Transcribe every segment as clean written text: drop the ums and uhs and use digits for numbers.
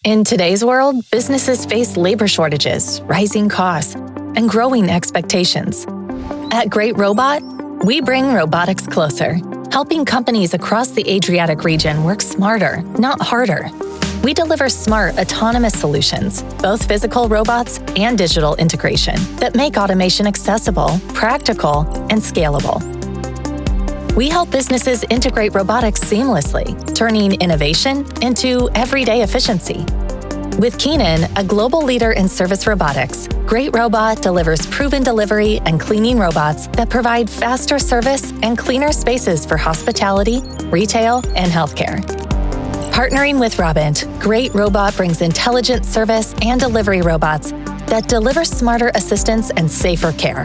In today's world, businesses face labor shortages, rising costs, and growing expectations. At GreatRobot, we bring robotics closer, helping companies across the Adriatic region work smarter, not harder. We deliver smart, autonomous solutions, both physical robots and digital integration, that make automation accessible, practical, and scalable. We help businesses integrate robotics seamlessly, turning innovation into everyday efficiency. With Keenon, a global leader in service robotics, GreatRobot delivers proven delivery and cleaning robots that provide faster service and cleaner spaces for hospitality, retail, and healthcare. Partnering with Robint, GreatRobot brings intelligent service and delivery robots that deliver smarter assistance and safer care,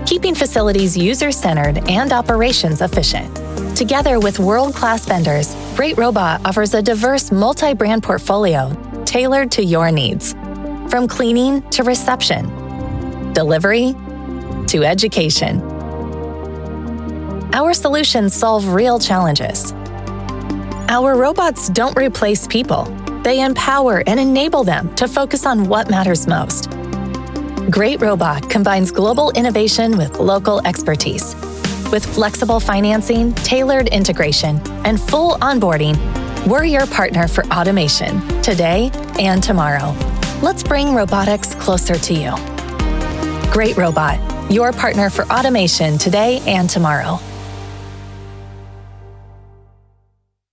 keeping facilities user-centered and operations efficient. Together with world-class vendors, GreatRobot offers a diverse multi-brand portfolio tailored to your needs. From cleaning to reception, delivery to education. Our solutions solve real challenges. Our robots don't replace people. They empower and enable them to focus on what matters most. GreatRobot combines global innovation with local expertise. With flexible financing, tailored integration, and full onboarding, we're your partner for automation, today and tomorrow. Let's bring robotics closer to you. GreatRobot, your partner for automation today and tomorrow.